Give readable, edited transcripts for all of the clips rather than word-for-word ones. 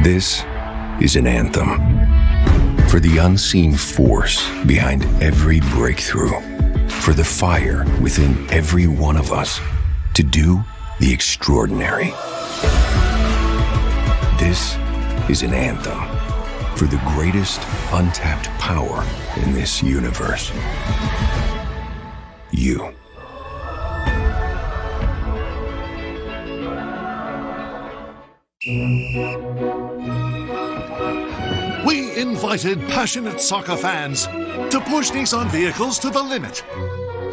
This is an anthem for the unseen force behind every breakthrough, for the fire within every one of us to do the extraordinary. This is an anthem for the greatest untapped power in this universe. You. We invited passionate soccer fans to push Nissan vehicles to the limit,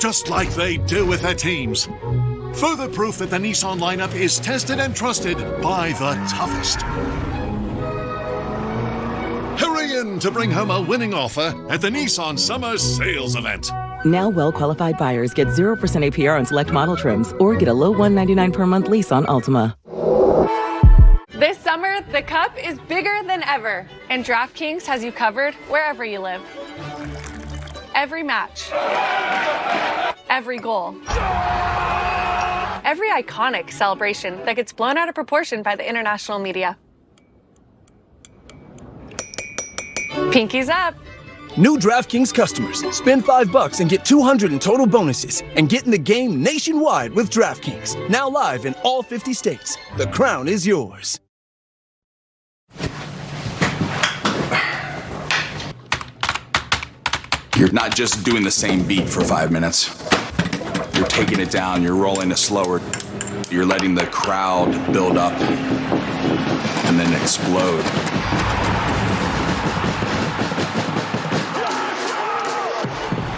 just like they do with their teams. Further proof that the Nissan lineup is tested and trusted by the toughest. Hurry in to bring home a winning offer at the Nissan Summer Sales Event. Now well-qualified buyers get 0% APR on select model trims or get a low $199 per month lease on Altima. This summer, the Cup is bigger than ever, and DraftKings has you covered wherever you live. Every match, every goal, every iconic celebration that gets blown out of proportion by the international media. Pinkies up. New DraftKings customers, spend $5 and get $200 in total bonuses and get in the game nationwide with DraftKings. Now live in all 50 states. The crown is yours. You're not just doing the same beat for 5 minutes. You're taking it down, you're rolling it slower. You're letting the crowd build up and then explode.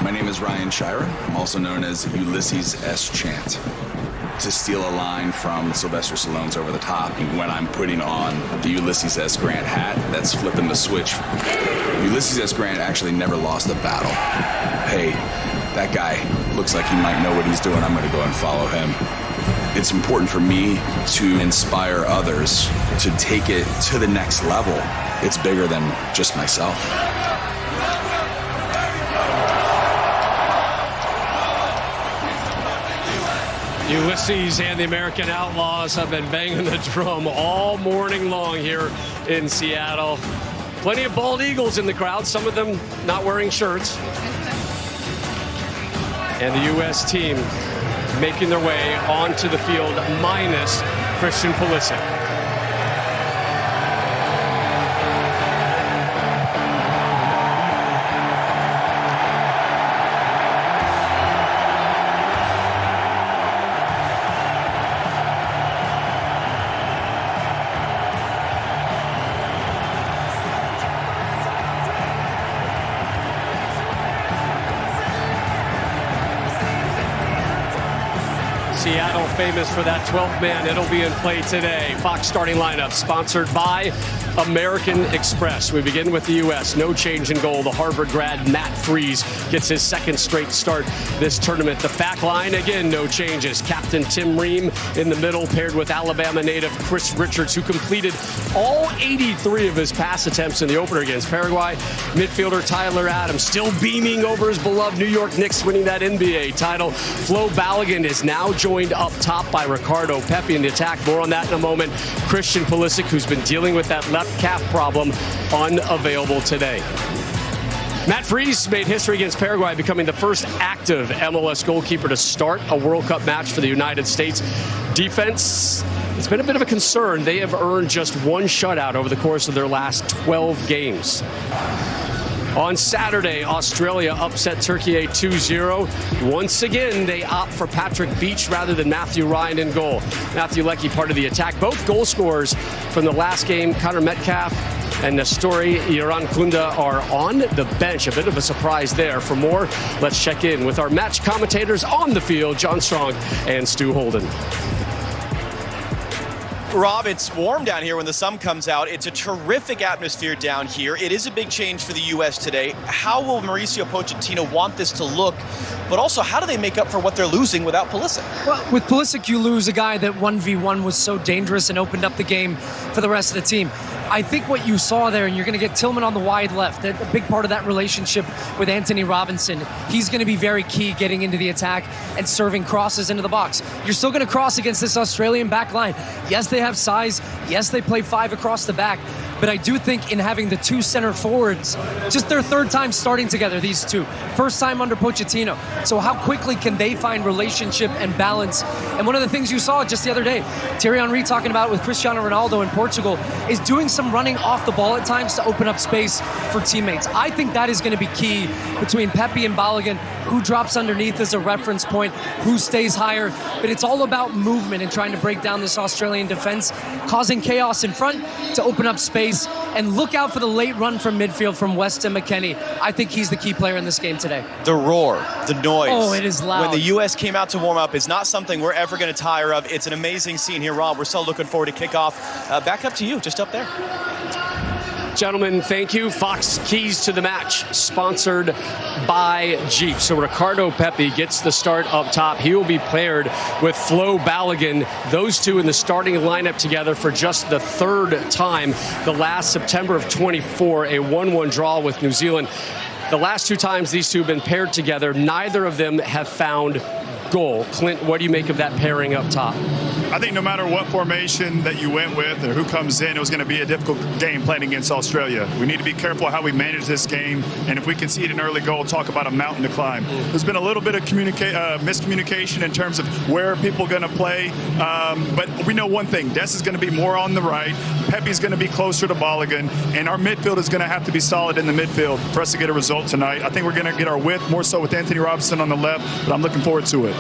My name is Ryan Shira. I'm also known as Ulysses S. Chant. To steal a line from Sylvester Stallone's Over the Top, when I'm putting on the Ulysses S. Grant hat, that's flipping the switch. Ulysses S. Grant actually never lost a battle. Hey, that guy looks like he might know what he's doing. I'm going to go and follow him. It's important for me to inspire others to take it to the next level. It's bigger than just myself. Ulysses and the American Outlaws have been banging the drum all morning long here in Seattle. Plenty of bald eagles in the crowd, some of them not wearing shirts. And the U.S. team making their way onto the field minus Christian Pulisic. Seattle famous for that 12th man. It'll be in play today. Fox starting lineup sponsored by American Express. We begin with the U.S. No change in goal. The Harvard grad Matt Freese gets his second straight start this tournament. The back line, again, no changes. Captain Tim Ream in the middle, paired with Alabama native Chris Richards, who completed all 83 of his pass attempts in the opener against Paraguay. Midfielder Tyler Adams still beaming over his beloved New York Knicks, winning that NBA title. Flo Balogun is now joined up top by Ricardo Pepi in the attack. More on that in a moment. Christian Pulisic, who's been dealing with that left calf problem, unavailable today. Matt Freese made history against Paraguay, becoming the first active MLS goalkeeper to start a World Cup match for the United States. Defense, it's been a bit of a concern. They have earned just one shutout over the course of their last 12 games. On Saturday, Australia upset Turkey 2-0. Once again, they opt for Patrick Beach rather than Matthew Ryan in goal. Matthew Leckie part of the attack. Both goal scorers from the last game, Connor Metcalf and Nestori Irankunda, are on the bench. A bit of a surprise there. For more, let's check in with our match commentators on the field, John Strong and Stu Holden. Rob, it's warm down here when the sun comes out. It's a terrific atmosphere down here. It is a big change for the U.S. today. How will Mauricio Pochettino want this to look? But also, how do they make up for what they're losing without Pulisic? Well, with Pulisic, you lose a guy that 1v1 was so dangerous and opened up the game for the rest of the team. I think what you saw there, and you're going to get Tillman on the wide left, a big part of that relationship with Anthony Robinson. He's going to be very key getting into the attack and serving crosses into the box. You're still going to cross against this Australian back line. Yes, they have size. Yes, they play 5 across the back. But I do think in having the 2 center forwards, just their 3rd time starting together, these 2. First time under Pochettino. So how quickly can they find relationship and balance? And one of the things you saw just the other day, Thierry Henry talking about with Cristiano Ronaldo in Portugal, is doing some running off the ball at times to open up space for teammates. I think that is going to be key between Pepe and Balogun. Who drops underneath as a reference point, who stays higher. But it's all about movement and trying to break down this Australian defense, causing chaos in front to open up space. And look out for the late run from midfield from Weston McKennie. I think he's the key player in this game today. The roar, the noise. Oh, it is loud. When the U.S. came out to warm up is not something we're ever going to tire of. It's an amazing scene here, Rob. We're so looking forward to kickoff. Back up to you, just up there. Gentlemen, thank you. Fox Keys to the Match, sponsored by Jeep. So Ricardo Pepi gets the start up top. He will be paired with Flo Balogun. Those 2 in the starting lineup together for just the 3rd time. The last September of 24, a 1-1 draw with New Zealand. The last 2 times these 2 have been paired together, neither of them have found goal. Clint, what do you make of that pairing up top? I think no matter what formation that you went with or who comes in, it was going to be a difficult game playing against Australia. We need to be careful how we manage this game, and if we concede an early goal, talk about a mountain to climb. There's been a little bit of miscommunication in terms of where people are going to play, but we know one thing. Des is going to be more on the right, Pepe's going to be closer to Balogun, and our midfield is going to have to be solid in the midfield for us to get a result tonight. I think we're going to get our width more so with Anthony Robinson on the left, but I'm looking forward to it.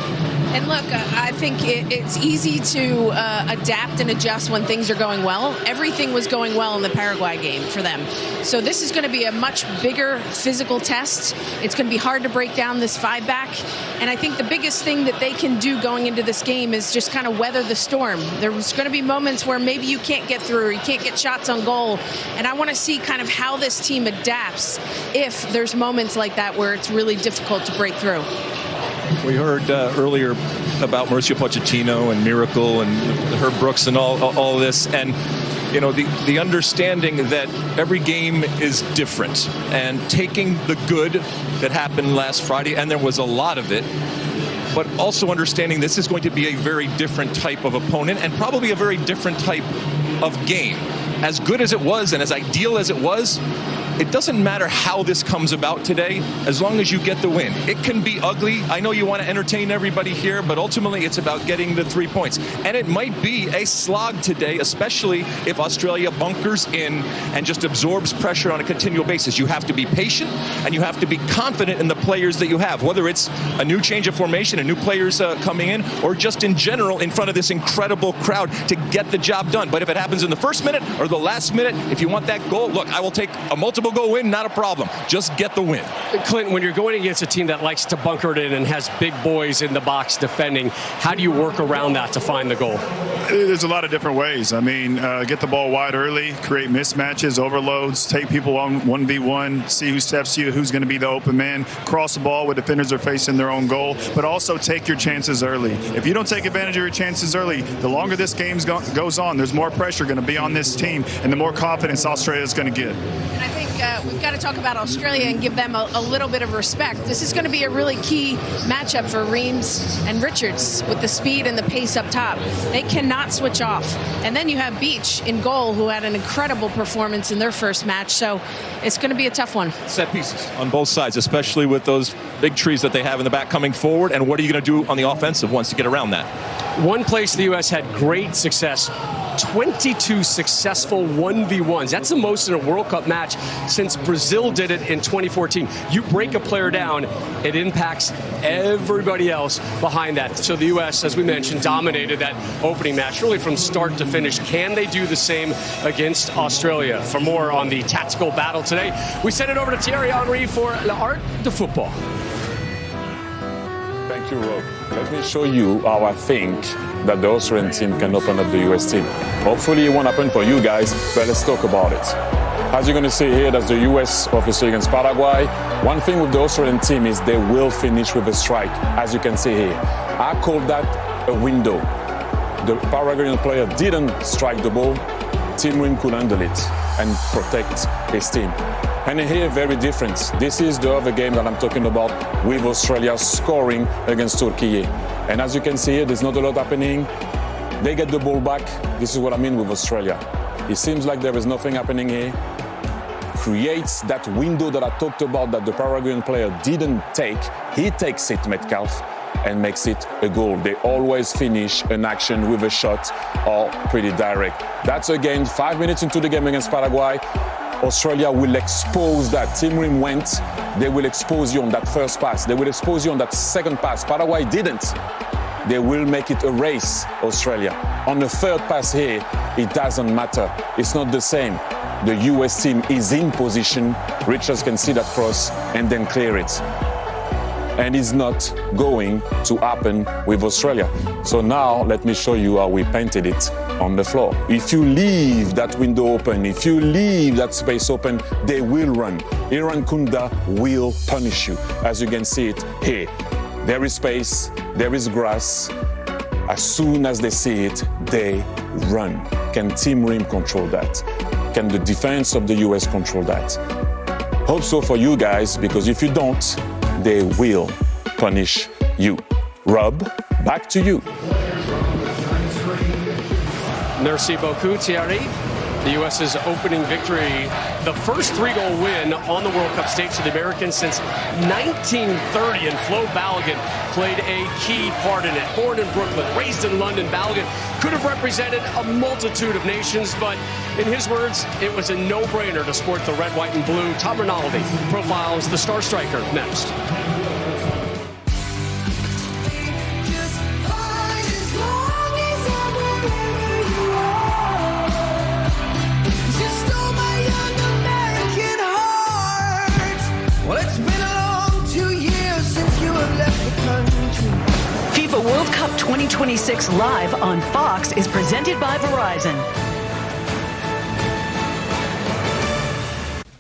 And look, I think it's easy to adapt and adjust when things are going well. Everything was going well in the Paraguay game for them. So this is going to be a much bigger physical test. It's going to be hard to break down this 5-back. And I think the biggest thing that they can do going into this game is just kind of weather the storm. There's going to be moments where maybe you can't get through or you can't get shots on goal. And I want to see kind of how this team adapts if there's moments like that where it's really difficult to break through. We heard earlier about Mauricio Pochettino and Miracle and Herb Brooks and all this, and you know the understanding that every game is different, and taking the good that happened last Friday, and there was a lot of it, but also understanding this is going to be a very different type of opponent and probably a very different type of game. As good as it was and as ideal as it was, it doesn't matter how this comes about today, as long as you get the win. It can be ugly. I know you want to entertain everybody here, but ultimately it's about getting the 3 points. And it might be a slog today, especially if Australia bunkers in and just absorbs pressure on a continual basis. You have to be patient, and you have to be confident in the players that you have, whether it's a new change of formation and new players coming in, or just in general in front of this incredible crowd to get the job done. But if it happens in the first minute or the last minute, if you want that goal, look, I will take a multiple goal win, not a problem. Just get the win. Clinton, when you're going against a team that likes to bunker it in and has big boys in the box defending, how do you work around that to find the goal? There's a lot of different ways. I mean, get the ball wide early, create mismatches, overloads, take people on 1v1, see who steps to you, who's going to be the open man, cross the ball where defenders are facing their own goal, but also take your chances early. If you don't take advantage of your chances early, the longer this game goes on, there's more pressure going to be on this team, and the more confidence Australia is going to get. And I think we've got to talk about Australia and give them a little bit of respect. This is going to be a really key matchup for Reams and Richards with the speed and the pace up top. They cannot switch off. And then you have Beach in goal, who had an incredible performance in their first match. So it's going to be a tough one. Set pieces on both sides, especially with those big trees that they have in the back coming forward. And what are you going to do on the offensive once you get around that? One place the U.S. had great success, 22 successful 1v1s. That's the most in a World Cup match since Brazil did it in 2014. You break a player down, it impacts everybody else behind that. So the U.S., as we mentioned, dominated that opening match really from start to finish. Can they do the same against Australia? For more on the tactical battle today, we send it over to Thierry Henry for L'Art de Football. Thank you, Rob. Let me show you how I think that the Australian team can open up the US team. Hopefully it won't happen for you guys, but let's talk about it. As you're going to see here, that's the US obviously against Paraguay. One thing with the Australian team is they will finish with a strike, as you can see here. I call that a window. The Paraguayan player didn't strike the ball. Team Rim could handle it and protect his team. And here, very different. This is the other game that I'm talking about with Australia scoring against Turkey. And as you can see here, there's not a lot happening. They get the ball back. This is what I mean with Australia. It seems like there is nothing happening here. Creates that window that I talked about that the Paraguayan player didn't take. He takes it, Metcalf, and makes it a goal. They always finish an action with a shot or pretty direct. That's again 5 minutes into the game against Paraguay. Australia will expose that. Team Rim went. They will expose you on that first pass. They will expose you on that second pass. Paraguay didn't. They will make it a race, Australia. On the third pass here, it doesn't matter. It's not the same. The US team is in position. Richards can see that cross and then clear it. And it's not going to happen with Australia. So now let me show you how we painted it on the floor. If you leave that window open, if you leave that space open, they will run. Iran Kunda will punish you. As you can see it here. There is space, there is grass. As soon as they see it, they run. Can Team Rim control that? Can the defense of the US control that? Hope so for you guys, because if you don't, they will punish you. Rob, back to you. Merci beaucoup, Thierry. The U.S.'s opening victory, the first 3-goal win on the World Cup stage for the Americans since 1930, and Flo Balogun played a key part in it. Born in Brooklyn, raised in London, Balogun could have represented a multitude of nations, but in his words, it was a no-brainer to sport the red, white, and blue. Tom Rinaldi profiles the star striker next. FIFA World Cup 2026 live on Fox is presented by Verizon.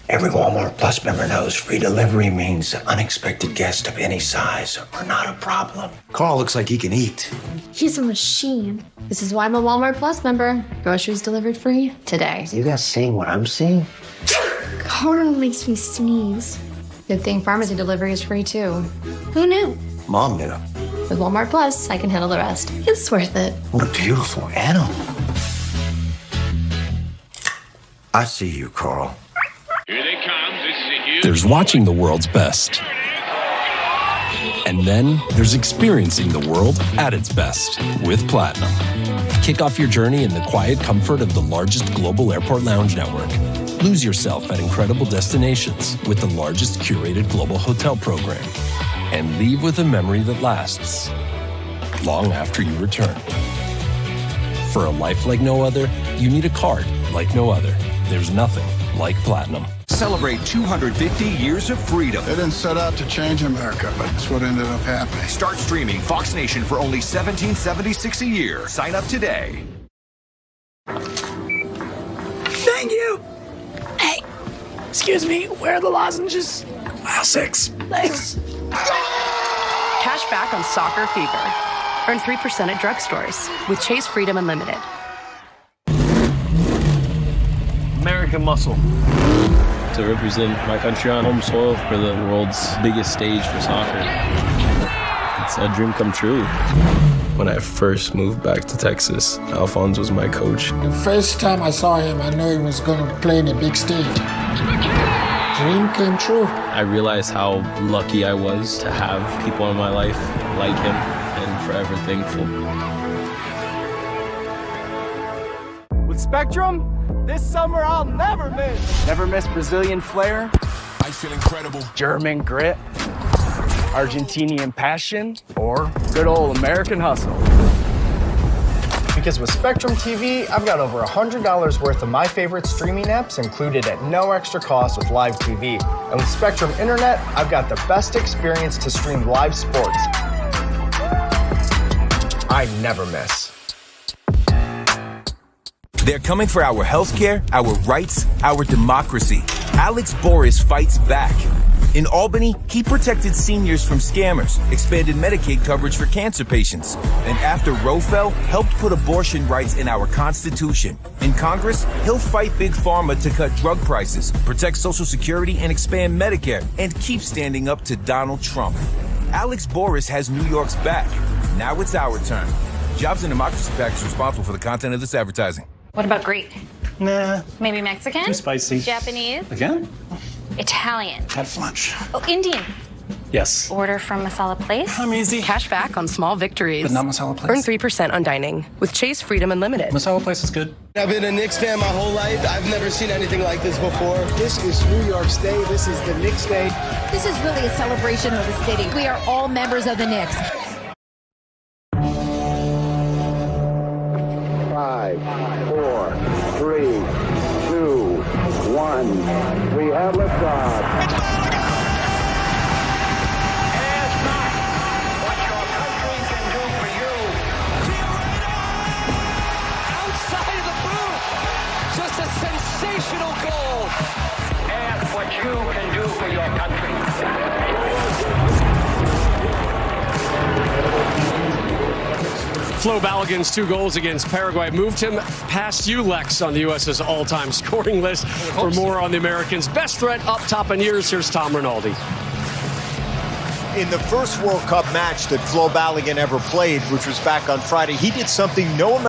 Every Walmart Plus member knows free delivery means unexpected guests of any size are not a problem. Carl looks like he can eat. He's a machine. This is why I'm a Walmart Plus member. Groceries delivered free today. You guys seeing what I'm seeing? Carl makes me sneeze. Good thing pharmacy delivery is free too. Who knew? Mom knew. With Walmart Plus, I can handle the rest. It's worth it. What a beautiful animal. I see you, Carl. Here they come. This is a huge... There's watching the world's best. And then there's experiencing the world at its best with Platinum. Kick off your journey in the quiet comfort of the largest global airport lounge network. Lose yourself at incredible destinations with the largest curated global hotel program. And leave with a memory that lasts long after you return. For a life like no other, you need a card like no other. There's nothing like Platinum. Celebrate 250 years of freedom. They didn't set out to change America, but that's what ended up happening. Start streaming Fox Nation for only $17.76 a year. Sign up today. Thank you. Hey, excuse me, where are the lozenges? Aisle 6. Thanks. Cash back on Soccer Fever. Earn 3% at drugstores with Chase Freedom Unlimited. American muscle. To represent my country on home soil for the world's biggest stage for soccer. It's a dream come true. When I first moved back to Texas, Alphonse was my coach. The first time I saw him, I knew he was going to play in a big stage. Dream came true. I realized how lucky I was to have people in my life like him, and forever thankful. With Spectrum, this summer I'll never miss. Never miss Brazilian flair. I feel incredible. German grit. Argentinian passion. Or good old American hustle. Because with Spectrum TV, I've got over $100 worth of my favorite streaming apps included at no extra cost with live TV. And with Spectrum Internet, I've got the best experience to stream live sports. I never miss. They're coming for our healthcare, our rights, our democracy. Alex Boris fights back. In Albany, he protected seniors from scammers, expanded Medicaid coverage for cancer patients, and after Roe fell, helped put abortion rights in our Constitution. In Congress, he'll fight Big Pharma to cut drug prices, protect Social Security and expand Medicare, and keep standing up to Donald Trump. Alex Boris has New York's back. Now it's our turn. Jobs and Democracy PAC is responsible for the content of this advertising. What about Greek? Nah. Maybe Mexican? Too spicy. Japanese? Again? Italian? Had lunch. Oh, Indian? Yes. Order from Masala Place? I'm easy. Cash back on small victories. But not Masala Place. Earn 3% on dining with Chase Freedom Unlimited. Masala Place is good. I've been a Knicks fan my whole life. I've never seen anything like this before. This is New York's day. This is the Knicks day. This is really a celebration of the city. We are all members of the Knicks. 5, 4, 3, 2, 1. We have liftoff. Sensational goal. Ask what you can do for your country. Flo Balogun's 2 goals against Paraguay moved him past you, Lex, on the U.S.'s all-time scoring list. For more on the Americans' best threat up top in years, here's Tom Rinaldi. In the first World Cup match that Flo Balogun ever played, which was back on Friday, he did something no American